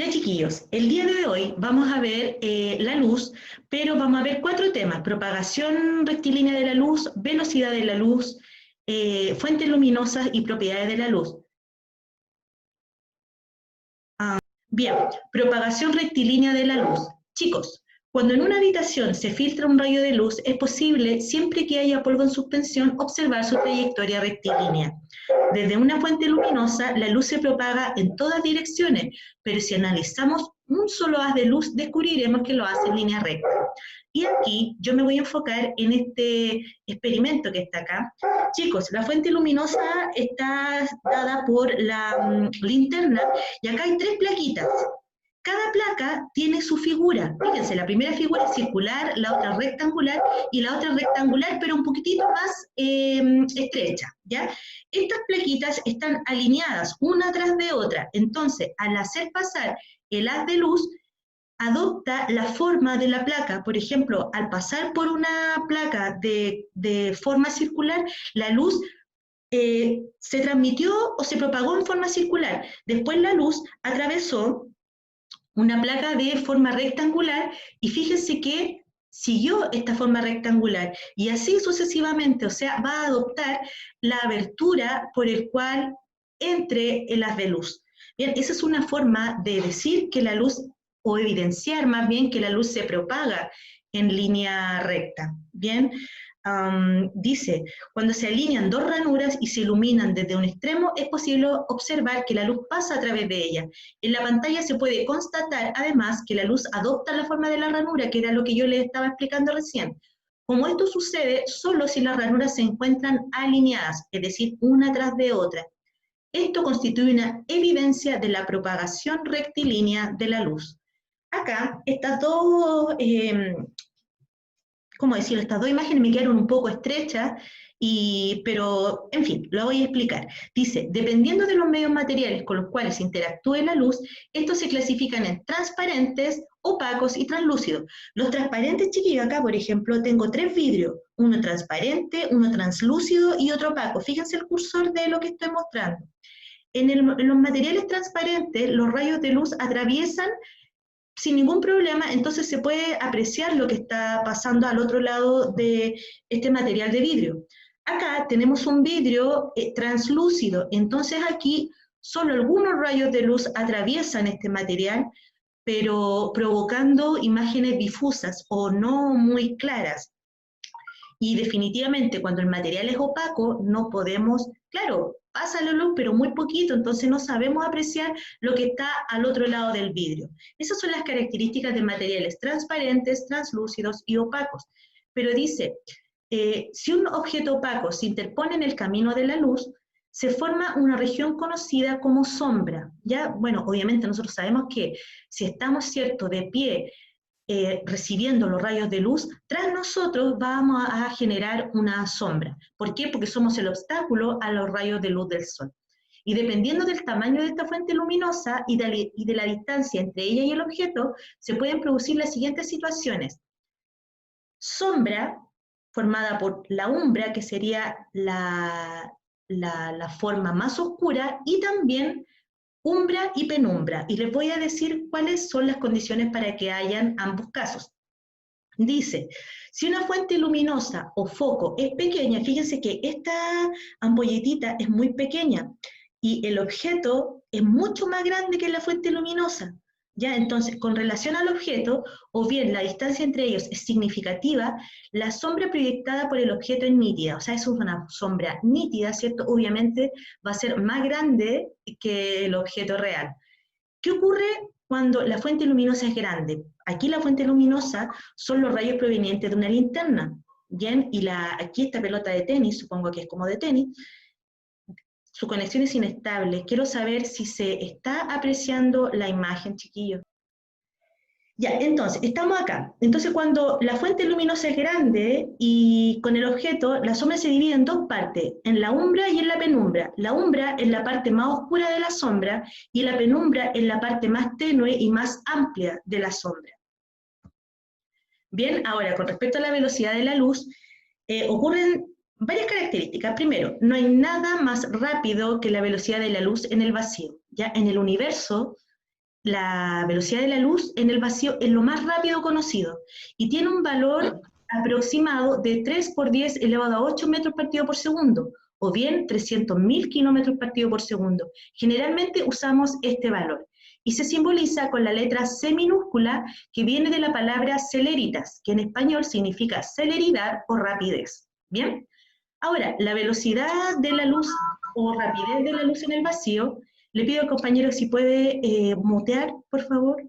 Ya chiquillos, el día de hoy vamos a ver la luz, pero vamos a ver 4 temas: propagación rectilínea de la luz, velocidad de la luz, fuentes luminosas y propiedades de la luz. Bien, propagación rectilínea de la luz. Chicos, cuando en una habitación se filtra un rayo de luz, es posible, siempre que haya polvo en suspensión, observar su trayectoria rectilínea. Desde una fuente luminosa, la luz se propaga en todas direcciones, pero si analizamos un solo haz de luz, descubriremos que lo hace en línea recta. Y aquí yo me voy a enfocar en este experimento que está acá. Chicos, la fuente luminosa está dada por la linterna y acá hay 3 plaquitas. Cada placa tiene su figura. Fíjense, la primera figura es circular, la otra rectangular y la otra rectangular, pero un poquitito más estrecha, ¿ya? Estas plaquitas están alineadas una tras de otra. Entonces, al hacer pasar el haz de luz, adopta la forma de la placa. Por ejemplo, al pasar por una placa de forma circular, la luz se transmitió o se propagó en forma circular. Después la luz atravesó una placa de forma rectangular y fíjense que siguió esta forma rectangular y así sucesivamente, o sea, va a adoptar la abertura por el cual entre el haz de luz. Bien, esa es una forma de decir que la luz, o evidenciar más bien que la luz se propaga en línea recta. Bien, dice, cuando se alinean 2 ranuras y se iluminan desde un extremo, es posible observar que la luz pasa a través de ella. En la pantalla se puede constatar, además, que la luz adopta la forma de la ranura, que era lo que yo les estaba explicando recién. Como esto sucede solo si las ranuras se encuentran alineadas, es decir, una tras de otra. Esto constituye una evidencia de la propagación rectilínea de la luz. Acá, estas dos ¿cómo decirlo? Estas 2 imágenes me quedaron un poco estrechas, pero en fin, lo voy a explicar. Dice, dependiendo de los medios materiales con los cuales interactúe la luz, estos se clasifican en transparentes, opacos y translúcidos. Los transparentes, chiquillos, acá por ejemplo tengo 3 vidrios, uno transparente, uno translúcido y otro opaco. Fíjense el cursor de lo que estoy mostrando. En los materiales transparentes, los rayos de luz atraviesan sin ningún problema, entonces se puede apreciar lo que está pasando al otro lado de este material de vidrio. Acá tenemos un vidrio translúcido, entonces aquí solo algunos rayos de luz atraviesan este material, pero provocando imágenes difusas o no muy claras. Y definitivamente cuando el material es opaco no podemos, claro, pasa la luz, pero muy poquito, entonces no sabemos apreciar lo que está al otro lado del vidrio. Esas son las características de materiales transparentes, translúcidos y opacos. Pero dice, si un objeto opaco se interpone en el camino de la luz, se forma una región conocida como sombra. Ya, bueno, obviamente nosotros sabemos que si estamos, cierto, de pie, recibiendo los rayos de luz, tras nosotros vamos a generar una sombra. ¿Por qué? Porque somos el obstáculo a los rayos de luz del sol. Y dependiendo del tamaño de esta fuente luminosa y de la distancia entre ella y el objeto, se pueden producir las siguientes situaciones. Sombra, formada por la umbra, que sería la forma más oscura, y también umbra y penumbra, y les voy a decir cuáles son las condiciones para que hayan ambos casos. Dice, si una fuente luminosa o foco es pequeña, fíjense que esta ampolletita es muy pequeña y el objeto es mucho más grande que la fuente luminosa. Ya, entonces, con relación al objeto, o bien la distancia entre ellos es significativa, la sombra proyectada por el objeto es nítida, o sea, es una sombra nítida, ¿cierto? Obviamente va a ser más grande que el objeto real. ¿Qué ocurre cuando la fuente luminosa es grande? Aquí la fuente luminosa son los rayos provenientes de una linterna, ¿bien? Y aquí esta pelota de tenis, supongo que es como de tenis, su conexión es inestable. Quiero saber si se está apreciando la imagen, chiquillos. Ya, entonces, estamos acá. Entonces, cuando la fuente luminosa es grande y con el objeto, la sombra se divide en 2 partes, en la umbra y en la penumbra. La umbra es la parte más oscura de la sombra y la penumbra es la parte más tenue y más amplia de la sombra. Bien, ahora, con respecto a la velocidad de la luz, ocurren varias características. Primero, no hay nada más rápido que la velocidad de la luz en el vacío. Ya en el universo, la velocidad de la luz en el vacío es lo más rápido conocido y tiene un valor aproximado de 3 por 10 elevado a 8 metros partido por segundo, o bien 300.000 kilómetros partido por segundo. Generalmente usamos este valor y se simboliza con la letra C minúscula que viene de la palabra celeritas, que en español significa celeridad o rapidez. ¿Bien? Ahora, la velocidad de la luz o rapidez de la luz en el vacío, le pido al compañero si puede mutear, por favor.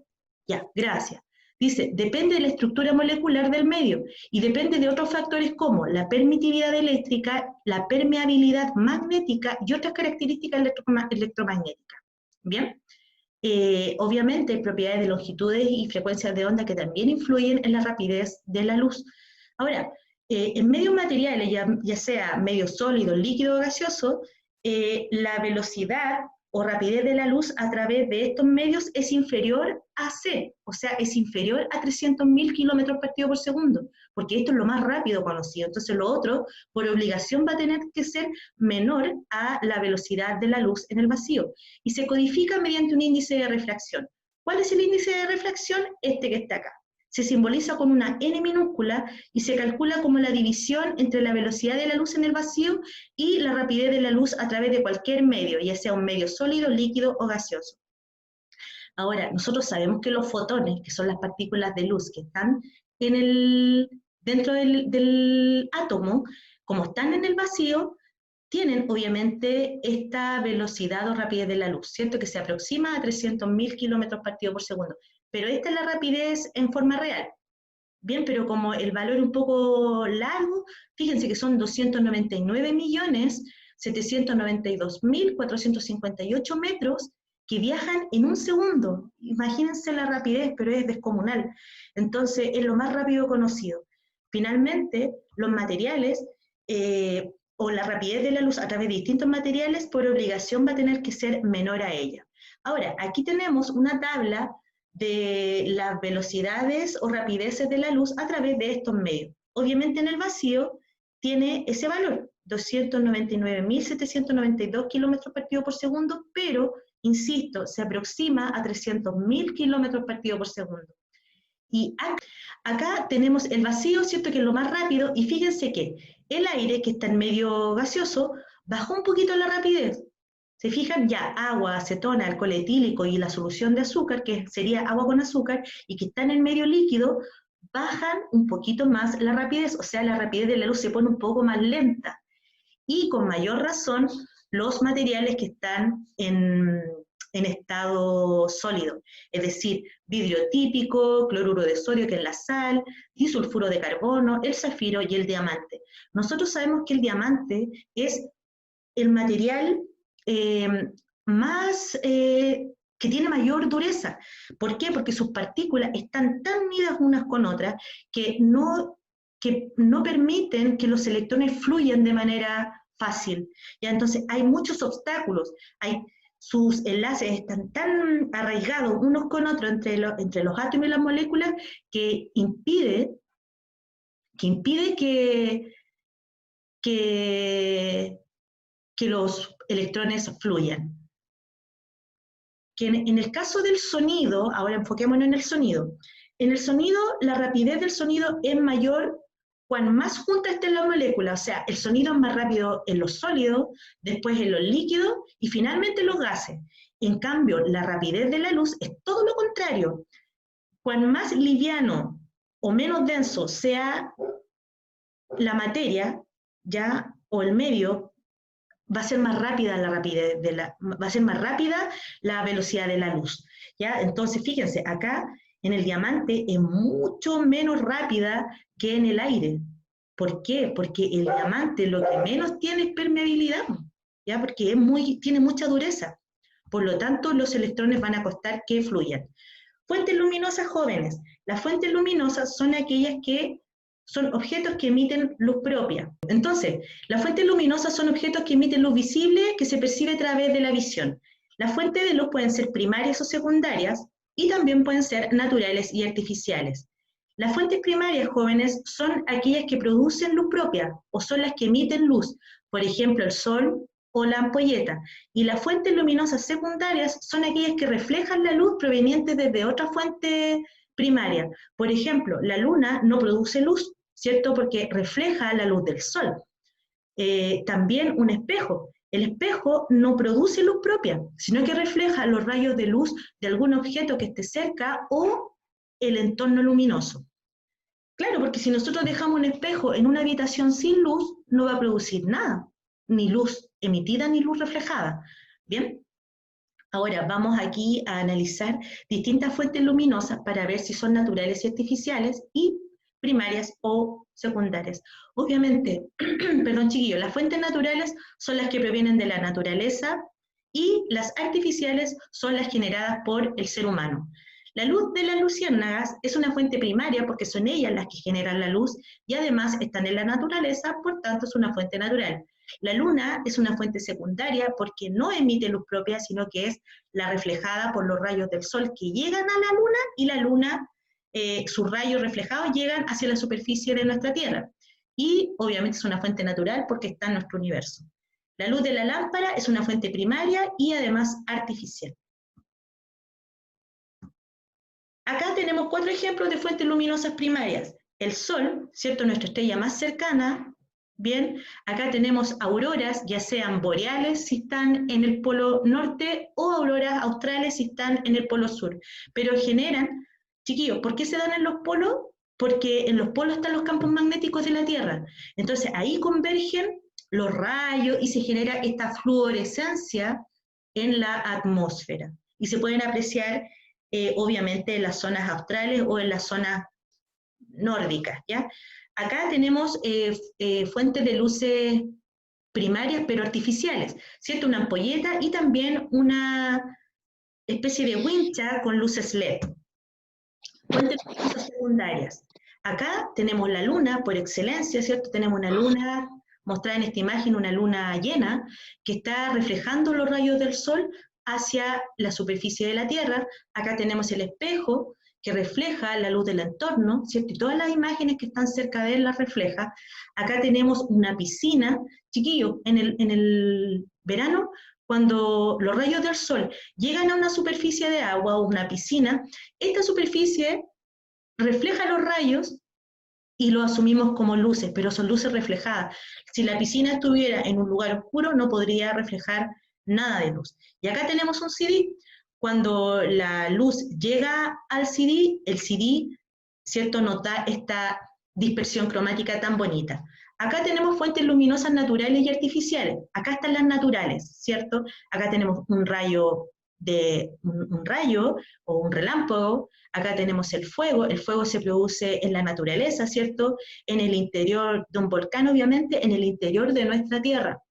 Ya, gracias. Dice, depende de la estructura molecular del medio y depende de otros factores como la permitividad eléctrica, la permeabilidad magnética y otras características electromagnéticas. ¿Bien? Obviamente hay propiedades de longitudes y frecuencias de onda que también influyen en la rapidez de la luz. Ahora, en medios materiales, ya sea medio sólido, líquido o gaseoso, la velocidad o rapidez de la luz a través de estos medios es inferior a c, o sea, es inferior a 300.000 kilómetros partido por segundo, porque esto es lo más rápido conocido. Entonces lo otro, por obligación, va a tener que ser menor a la velocidad de la luz en el vacío, y se codifica mediante un índice de refracción. ¿Cuál es el índice de refracción? Este que está acá. Se simboliza con una n minúscula y se calcula como la división entre la velocidad de la luz en el vacío y la rapidez de la luz a través de cualquier medio, ya sea un medio sólido, líquido o gaseoso. Ahora, nosotros sabemos que los fotones, que son las partículas de luz que están dentro del átomo, como están en el vacío, tienen obviamente esta velocidad o rapidez de la luz, ¿cierto? Que se aproxima a 300.000 kilómetros partido por segundo. Pero esta es la rapidez en forma real. Bien, pero como el valor es un poco largo, fíjense que son 299.792.458 metros que viajan en un segundo. Imagínense la rapidez, pero es descomunal. Entonces, es lo más rápido conocido. Finalmente, los materiales o la rapidez de la luz a través de distintos materiales, por obligación va a tener que ser menor a ella. Ahora, aquí tenemos una tabla de las velocidades o rapideces de la luz a través de estos medios. Obviamente en el vacío tiene ese valor, 299.792 kilómetros partido por segundo, pero, insisto, se aproxima a 300.000 kilómetros partido por segundo. Y acá tenemos el vacío, ¿cierto? Que es lo más rápido, y fíjense que el aire, que está en medio gaseoso, bajó un poquito la rapidez. ¿Se fijan? Ya agua, acetona, alcohol etílico y la solución de azúcar, que sería agua con azúcar, y que está en el medio líquido, bajan un poquito más la rapidez, o sea, la rapidez de la luz se pone un poco más lenta. Y con mayor razón, los materiales que están en estado sólido, es decir, vidrio típico, cloruro de sodio, que es la sal, disulfuro de carbono, el zafiro y el diamante. Nosotros sabemos que el diamante es el material que tiene mayor dureza. ¿Por qué? Porque sus partículas están tan unidas unas con otras que no permiten que los electrones fluyan de manera fácil. ¿Ya? Entonces hay muchos obstáculos, sus enlaces están tan arraigados unos con otros entre los átomos y las moléculas que impide que los electrones fluyan. Que en el caso del sonido, ahora enfoquémonos en el sonido. En el sonido, la rapidez del sonido es mayor cuanto más juntas estén las moléculas, o sea, el sonido es más rápido en los sólidos, después en los líquidos y finalmente en los gases. En cambio, la rapidez de la luz es todo lo contrario. Cuanto más liviano o menos denso sea la materia, ya, o el medio, va a ser más rápida va a ser más rápida la velocidad de la luz, ¿ya? Entonces, fíjense, acá en el diamante es mucho menos rápida que en el aire. ¿Por qué? Porque el diamante lo que menos tiene es permeabilidad, ¿ya? Porque tiene mucha dureza. Por lo tanto, los electrones van a costar que fluyan. Fuentes luminosas jóvenes. Las fuentes luminosas son aquellas que son objetos que emiten luz propia. Entonces, las fuentes luminosas son objetos que emiten luz visible que se percibe a través de la visión. Las fuentes de luz pueden ser primarias o secundarias y también pueden ser naturales y artificiales. Las fuentes primarias jóvenes son aquellas que producen luz propia o son las que emiten luz. Por ejemplo, el sol, o la ampolleta. Y las fuentes luminosas secundarias son aquellas que reflejan la luz proveniente desde otra fuente primaria. Por ejemplo, la luna no produce luz, ¿cierto? Porque refleja la luz del sol. También un espejo. El espejo no produce luz propia, sino que refleja los rayos de luz de algún objeto que esté cerca o el entorno luminoso. Claro, porque si nosotros dejamos un espejo en una habitación sin luz, no va a producir nada, ni luz emitida ni luz reflejada. Bien, ahora vamos aquí a analizar distintas fuentes luminosas para ver si son naturales y artificiales y primarias o secundarias. Obviamente, perdón chiquillos, las fuentes naturales son las que provienen de la naturaleza y las artificiales son las generadas por el ser humano. La luz de las luciérnagas es una fuente primaria porque son ellas las que generan la luz y además están en la naturaleza, por tanto es una fuente natural. La luna es una fuente secundaria porque no emite luz propia, sino que es la reflejada por los rayos del sol que llegan a la luna y la luna, sus rayos reflejados llegan hacia la superficie de nuestra Tierra. Y obviamente es una fuente natural porque está en nuestro universo. La luz de la lámpara es una fuente primaria y además artificial. Acá tenemos 4 ejemplos de fuentes luminosas primarias. El Sol, ¿cierto? Nuestra estrella más cercana. Bien, acá tenemos auroras, ya sean boreales si están en el polo norte o auroras australes si están en el polo sur. Pero generan, chiquillos, ¿por qué se dan en los polos? Porque en los polos están los campos magnéticos de la Tierra. Entonces ahí convergen los rayos y se genera esta fluorescencia en la atmósfera. Y se pueden apreciar obviamente en las zonas australes o en las zonas nórdicas, ¿ya? Acá tenemos fuentes de luces primarias pero artificiales, ¿cierto? Una ampolleta y también una especie de wincha con luces LED. Fuentes de luces secundarias. Acá tenemos la luna por excelencia, ¿cierto? Tenemos una luna, mostrada en esta imagen, una luna llena, que está reflejando los rayos del sol hacia la superficie de la Tierra. Acá tenemos el espejo que refleja la luz del entorno, ¿cierto? Y todas las imágenes que están cerca de él las refleja. Acá tenemos una piscina. Chiquillos, en el verano, cuando los rayos del sol llegan a una superficie de agua o una piscina, esta superficie refleja los rayos y lo asumimos como luces, pero son luces reflejadas. Si la piscina estuviera en un lugar oscuro, no podría reflejar nada de luz. Y acá tenemos un CD. Cuando la luz llega al CD, el CD, ¿cierto?, nota esta dispersión cromática tan bonita. Acá tenemos fuentes luminosas naturales y artificiales. Acá están las naturales, ¿cierto? Acá tenemos un rayo o un relámpago. Acá tenemos el fuego se produce en la naturaleza, ¿cierto? En el interior de un volcán, obviamente, en el interior de nuestra Tierra,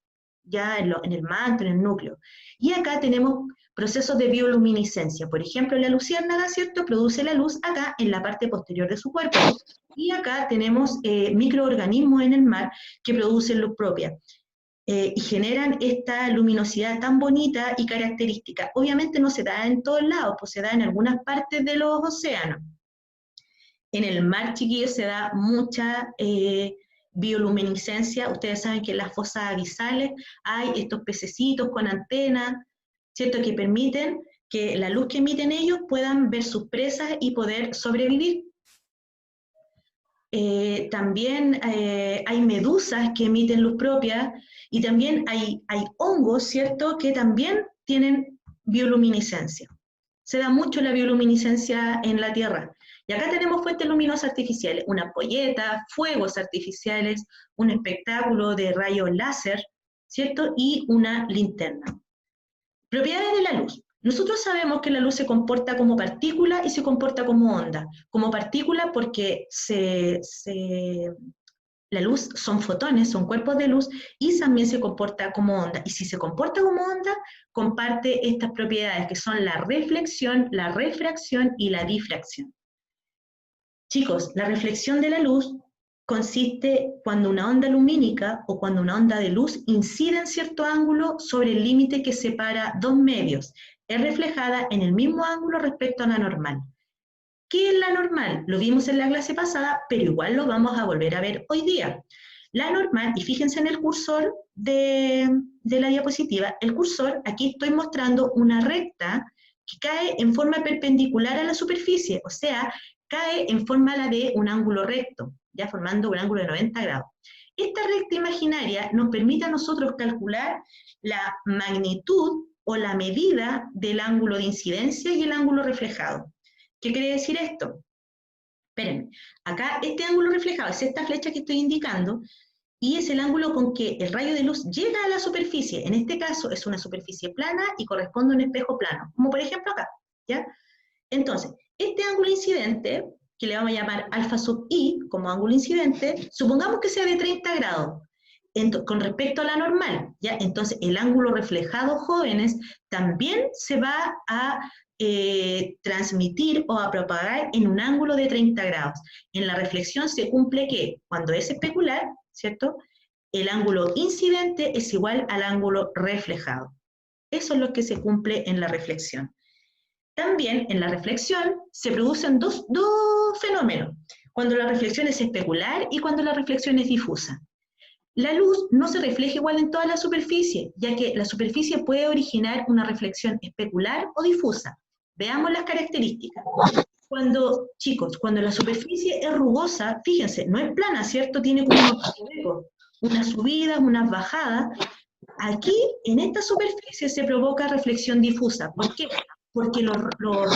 ya en el manto, en el núcleo. Y acá tenemos procesos de bioluminiscencia. Por ejemplo, la luciérnaga, ¿cierto?, produce la luz acá en la parte posterior de su cuerpo. Y acá tenemos microorganismos en el mar que producen luz propia. Y generan esta luminosidad tan bonita y característica. Obviamente no se da en todos lados, pues se da en algunas partes de los océanos. En el mar, chiquillos, se da mucha bioluminiscencia. Ustedes saben que en las fosas abisales hay estos pececitos con antenas, ¿cierto?, que permiten que la luz que emiten ellos puedan ver sus presas y poder sobrevivir. También hay medusas que emiten luz propia y también hay hongos, ¿cierto?, que también tienen bioluminiscencia. Se da mucho la bioluminiscencia en la Tierra. Y acá tenemos fuentes luminosas artificiales, una ampolleta, fuegos artificiales, un espectáculo de rayos láser, ¿cierto?, y una linterna. Propiedades de la luz. Nosotros sabemos que la luz se comporta como partícula y se comporta como onda. Como partícula porque la luz son fotones, son cuerpos de luz, y también se comporta como onda. Y si se comporta como onda, comparte estas propiedades que son la reflexión, la refracción y la difracción. Chicos, la reflexión de la luz consiste cuando una onda lumínica o cuando una onda de luz incide en cierto ángulo sobre el límite que separa dos medios. Es reflejada en el mismo ángulo respecto a la normal. ¿Qué es la normal? Lo vimos en la clase pasada, pero igual lo vamos a volver a ver hoy día. La normal, y fíjense en el cursor de de la diapositiva, el cursor, aquí estoy mostrando una recta que cae en forma perpendicular a la superficie, o sea, cae en forma de un ángulo recto, ya formando un ángulo de 90 grados. Esta recta imaginaria nos permite a nosotros calcular la magnitud o la medida del ángulo de incidencia y el ángulo reflejado. ¿Qué quiere decir esto? Espérenme, acá este ángulo reflejado es esta flecha que estoy indicando, y es el ángulo con que el rayo de luz llega a la superficie. En este caso es una superficie plana y corresponde a un espejo plano, como por ejemplo acá, ¿ya? Entonces, este ángulo incidente, que le vamos a llamar alfa sub i como ángulo incidente, supongamos que sea de 30 grados, con respecto a la normal, ¿ya? Entonces, el ángulo reflejado, jóvenes, también se va a transmitir o a propagar en un ángulo de 30 grados. En la reflexión se cumple que, cuando es especular, ¿cierto?, el ángulo incidente es igual al ángulo reflejado. Eso es lo que se cumple en la reflexión. También en la reflexión se producen dos fenómenos, cuando la reflexión es especular y cuando la reflexión es difusa. La luz no se refleja igual en toda la superficie, ya que la superficie puede originar una reflexión especular o difusa. Veamos las características. Chicos, cuando la superficie es rugosa, fíjense, no es plana, ¿cierto? Tiene como unas subidas, unas bajadas. Aquí, en esta superficie, se provoca reflexión difusa. ¿Por qué? Porque los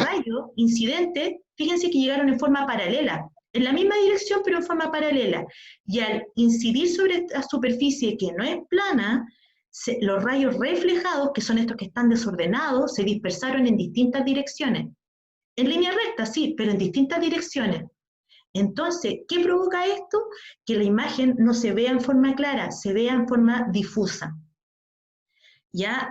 rayos incidentes, fíjense que llegaron en forma paralela, en la misma dirección, pero en forma paralela. Y al incidir sobre esta superficie que no es plana, los rayos reflejados, que son estos que están desordenados, se dispersaron en distintas direcciones. En línea recta, sí, pero en distintas direcciones. Entonces, ¿qué provoca esto? Que la imagen no se vea en forma clara, se vea en forma difusa. ¿Ya?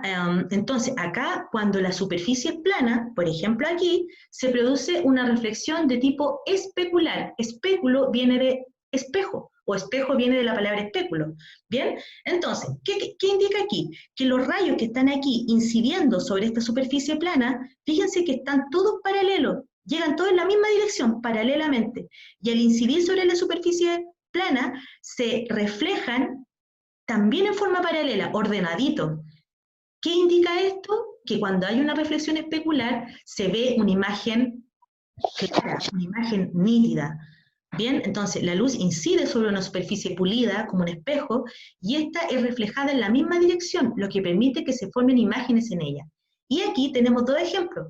Entonces, acá, cuando la superficie es plana, por ejemplo aquí, se produce una reflexión de tipo especular. Espéculo viene de espejo, o espejo viene de la palabra espéculo. ¿Bien? Entonces, ¿qué indica aquí? Que los rayos que están aquí incidiendo sobre esta superficie plana, fíjense que están todos paralelos, llegan todos en la misma dirección, paralelamente. Y al incidir sobre la superficie plana, se reflejan también en forma paralela, ordenadito. ¿Qué indica esto? Que cuando hay una reflexión especular se ve una imagen clara, una imagen nítida. Bien, entonces la luz incide sobre una superficie pulida como un espejo y esta es reflejada en la misma dirección, lo que permite que se formen imágenes en ella. Y aquí tenemos dos ejemplos.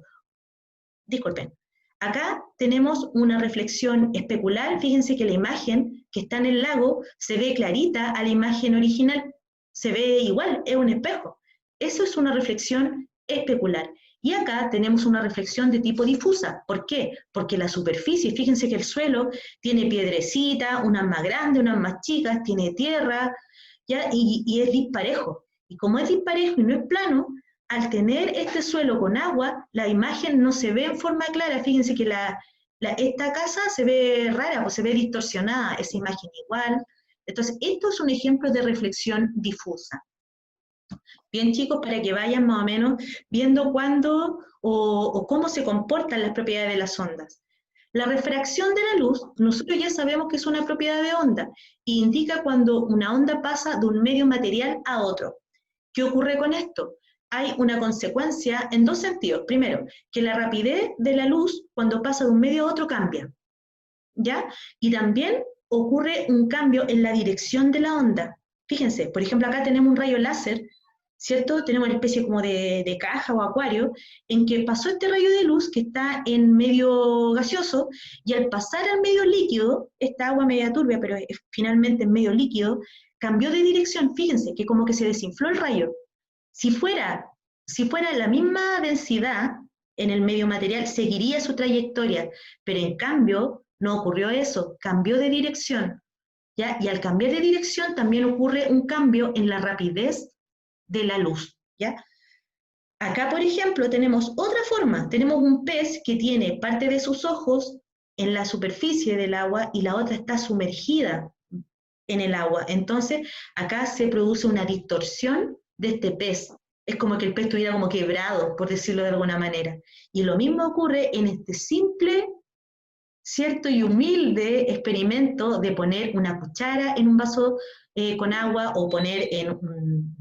Disculpen. Acá tenemos una reflexión especular. Fíjense que la imagen que está en el lago se ve clarita a la imagen original. Se ve igual, es un espejo. Eso es una reflexión especular. Y acá tenemos una reflexión de tipo difusa. ¿Por qué? Porque la superficie, fíjense que el suelo tiene piedrecitas, unas más grandes, unas más chicas, tiene tierra, ¿ya? Y es disparejo. Y como es disparejo y no es plano, al tener este suelo con agua, la imagen no se ve en forma clara. Fíjense que esta casa se ve rara, pues se ve distorsionada, esa imagen igual. Entonces, esto es un ejemplo de reflexión difusa. Bien, chicos, para que vayan más o menos viendo cuándo o cómo se comportan las propiedades de las ondas. La refracción de la luz, nosotros ya sabemos que es una propiedad de onda, e indica cuando una onda pasa de un medio material a otro. ¿Qué ocurre con esto? Hay una consecuencia en dos sentidos. Primero, que la rapidez de la luz cuando pasa de un medio a otro cambia, ¿ya? Y también ocurre un cambio en la dirección de la onda. Fíjense, por ejemplo, acá tenemos un rayo láser, ¿cierto? Tenemos una especie como de caja o acuario en que pasó este rayo de luz que está en medio gaseoso y al pasar al medio líquido, esta agua media turbia, pero finalmente en medio líquido, cambió de dirección. Fíjense que como que se desinfló el rayo. Si fuera la misma densidad en el medio material, seguiría su trayectoria, pero en cambio no ocurrió eso, cambió de dirección, ¿ya? Y al cambiar de dirección también ocurre un cambio en la rapidez de la luz, ¿ya? Acá, por ejemplo, tenemos otra forma. Tenemos un pez que tiene parte de sus ojos en la superficie del agua y la otra está sumergida en el agua. Entonces, acá se produce una distorsión de este pez. Es como que el pez estuviera como quebrado, por decirlo de alguna manera. Y lo mismo ocurre en este simple, cierto y humilde experimento de poner una cuchara en un vaso con agua o poner en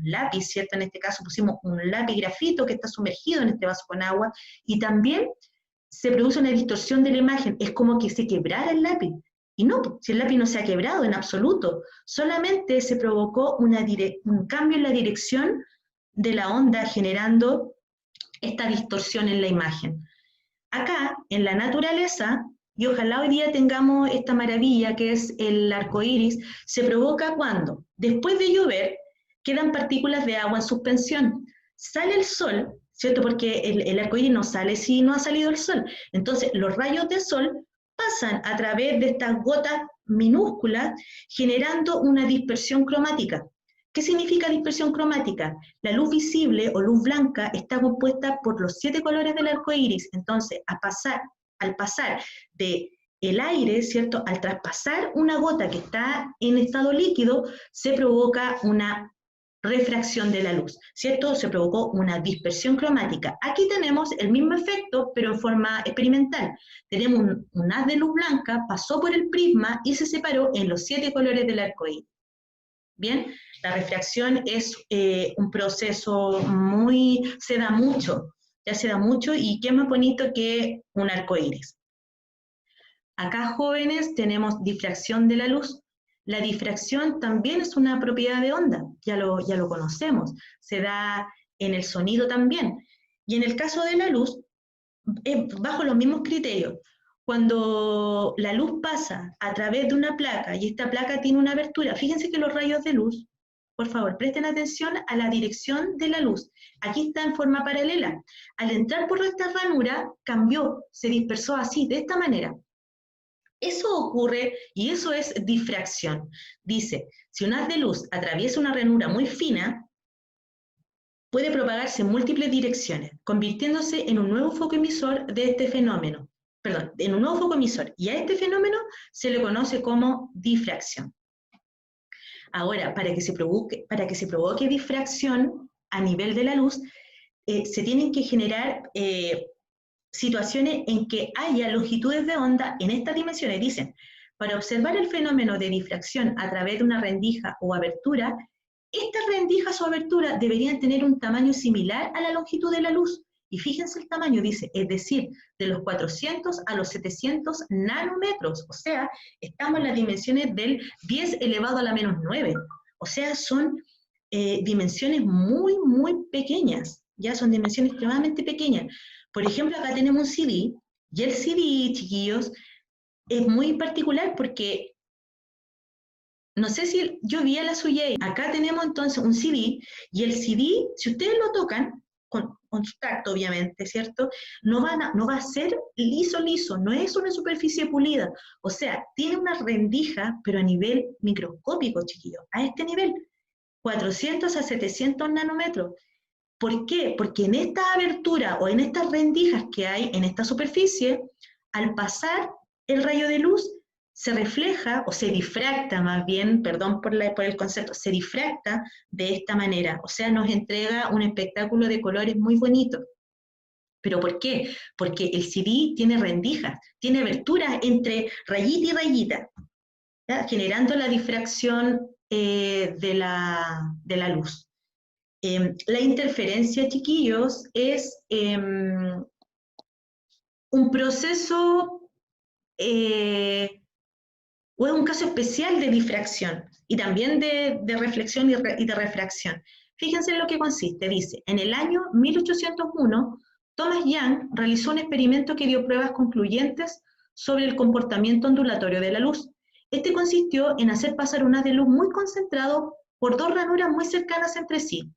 lápiz, ¿cierto? En este caso pusimos un lápiz grafito que está sumergido en este vaso con agua, y también se produce una distorsión de la imagen, es como que se quebrara el lápiz. Y no, si el lápiz no se ha quebrado en absoluto, solamente se provocó un cambio en la dirección de la onda generando esta distorsión en la imagen. Acá, en la naturaleza, y ojalá hoy día tengamos esta maravilla que es el arco iris, se provoca cuando, después de llover, quedan partículas de agua en suspensión. Sale el sol, ¿cierto? Porque el arco iris no sale si no ha salido el sol. Entonces, los rayos de sol pasan a través de estas gotas minúsculas, generando una dispersión cromática. ¿Qué significa dispersión cromática? La luz visible o luz blanca está compuesta por los 7 colores del arco iris. Entonces, al pasar del aire, ¿cierto? Al traspasar una gota que está en estado líquido, se provoca una refracción de la luz, ¿cierto? Se provocó una dispersión cromática. Aquí tenemos el mismo efecto, pero en forma experimental. Tenemos un haz de luz blanca, pasó por el prisma y se separó en los 7 colores del arco iris. Bien, la refracción es un proceso se da mucho y qué más bonito que un arco iris. Acá, jóvenes, tenemos difracción de la luz. La difracción también es una propiedad de onda, ya lo conocemos, se da en el sonido también. Y en el caso de la luz, bajo los mismos criterios. Cuando la luz pasa a través de una placa y esta placa tiene una abertura, fíjense que los rayos de luz, por favor, presten atención a la dirección de la luz. Aquí está en forma paralela. Al entrar por esta ranura, cambió, se dispersó así, de esta manera. Eso ocurre y eso es difracción. Dice, si un haz de luz atraviesa una ranura muy fina, puede propagarse en múltiples direcciones, convirtiéndose en un nuevo foco emisor de este fenómeno. Perdón, en un nuevo foco emisor. Y a este fenómeno se le conoce como difracción. Ahora, para que se provoque difracción a nivel de la luz, se tienen que generar situaciones en que haya longitudes de onda en estas dimensiones. Dicen, para observar el fenómeno de difracción a través de una rendija o abertura, estas rendijas o aberturas deberían tener un tamaño similar a la longitud de la luz. Y fíjense el tamaño, dice, es decir, de los 400 a los 700 nanómetros. O sea, estamos en las dimensiones del 10 elevado a la menos 9. O sea, son dimensiones muy, muy pequeñas. Ya son dimensiones extremadamente pequeñas. Por ejemplo, acá tenemos un CD, y el CD, chiquillos, es muy particular porque, no sé si yo vi a la suya, acá tenemos entonces un CD, y el CD, si ustedes lo tocan, con su tacto obviamente, ¿cierto? No va a ser liso, no es una superficie pulida, o sea, tiene una rendija, pero a nivel microscópico, chiquillos, a este nivel, 400 a 700 nanómetros. ¿Por qué? Porque en esta abertura o en estas rendijas que hay en esta superficie, al pasar el rayo de luz, se refleja o se difracta más bien, perdón por el concepto, se difracta de esta manera, o sea, nos entrega un espectáculo de colores muy bonito. ¿Pero por qué? Porque el CD tiene rendijas, tiene aberturas entre rayita y rayita, ¿ya? Generando la difracción de la luz. La interferencia, chiquillos, es un proceso o es un caso especial de difracción y también de reflexión y de refracción. Fíjense en lo que consiste. Dice, en el año 1801, Thomas Young realizó un experimento que dio pruebas concluyentes sobre el comportamiento ondulatorio de la luz. Este consistió en hacer pasar un haz de luz muy concentrado por dos ranuras muy cercanas entre sí.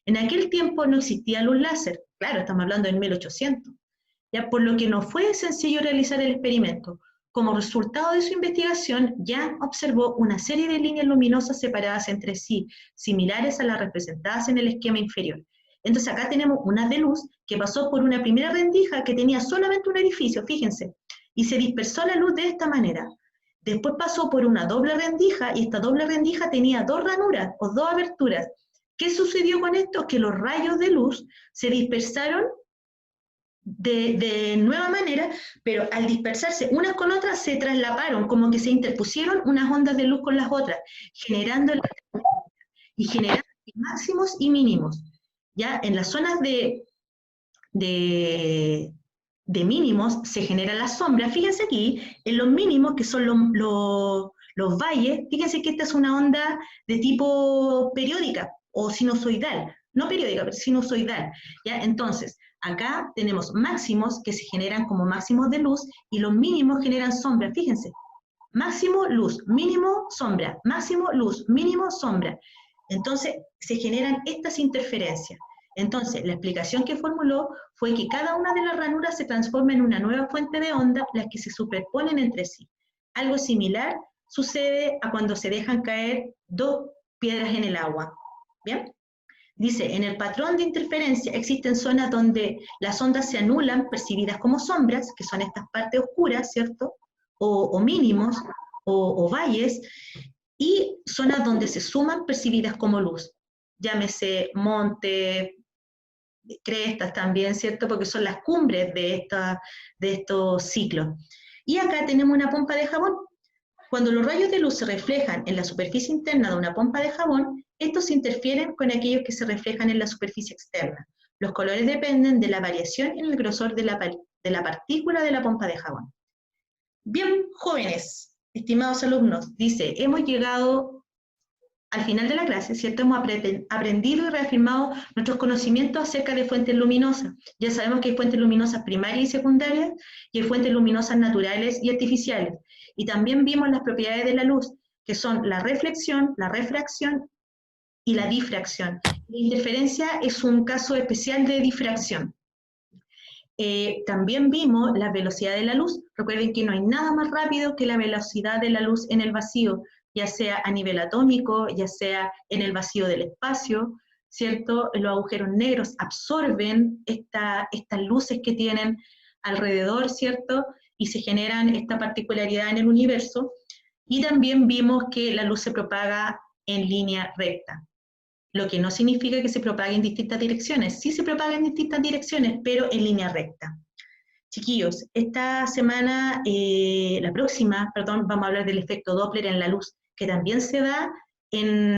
En aquel tiempo no existía luz láser, claro, estamos hablando de 1800, ya, por lo que no fue sencillo realizar el experimento. Como resultado de su investigación, Young observó una serie de líneas luminosas separadas entre sí, similares a las representadas en el esquema inferior. Entonces acá tenemos un haz de luz que pasó por una primera rendija que tenía solamente un orificio, fíjense, y se dispersó la luz de esta manera. Después pasó por una doble rendija y esta doble rendija tenía dos ranuras o dos aberturas. ¿Qué sucedió con esto? Que los rayos de luz se dispersaron de nueva manera, pero al dispersarse unas con otras se traslaparon, como que se interpusieron unas ondas de luz con las otras, generando máximos y mínimos. Ya en las zonas de, de mínimos se genera la sombra. Fíjense aquí, en los mínimos, que son los valles, fíjense que esta es una onda de tipo periódica o sinusoidal. No periódica, pero sinusoidal. ¿Ya? Entonces, acá tenemos máximos que se generan como máximos de luz y los mínimos generan sombra. Fíjense, máximo luz, mínimo sombra, máximo luz, mínimo sombra. Entonces, se generan estas interferencias. Entonces, la explicación que formuló fue que cada una de las ranuras se transforma en una nueva fuente de onda, las que se superponen entre sí. Algo similar sucede a cuando se dejan caer dos piedras en el agua. ¿Bien? Dice, en el patrón de interferencia existen zonas donde las ondas se anulan, percibidas como sombras, que son estas partes oscuras, ¿cierto? O mínimos, o valles, y zonas donde se suman, percibidas como luz. Llámese monte, crestas también, ¿cierto? Porque son las cumbres de estos ciclos. Y acá tenemos una pompa de jabón. Cuando los rayos de luz se reflejan en la superficie interna de una pompa de jabón, estos interfieren con aquellos que se reflejan en la superficie externa. Los colores dependen de la variación en el grosor de la partícula de la pompa de jabón. Bien, jóvenes, estimados alumnos, dice, hemos llegado al final de la clase, ¿cierto? Hemos aprendido y reafirmado nuestros conocimientos acerca de fuentes luminosas. Ya sabemos que hay fuentes luminosas primarias y secundarias, y hay fuentes luminosas naturales y artificiales. Y también vimos las propiedades de la luz, que son la reflexión, la refracción y la difracción. La interferencia es un caso especial de difracción. También vimos la velocidad de la luz. Recuerden que no hay nada más rápido que la velocidad de la luz en el vacío, ya sea a nivel atómico, ya sea en el vacío del espacio, ¿cierto? Los agujeros negros absorben estas luces que tienen alrededor, ¿cierto? Y se generan esta particularidad en el universo. Y también vimos que la luz se propaga en línea recta, lo que no significa que se propague en distintas direcciones. Sí se propaga en distintas direcciones, pero en línea recta. Chiquillos, esta semana, la próxima, perdón, vamos a hablar del efecto Doppler en la luz, que también se da en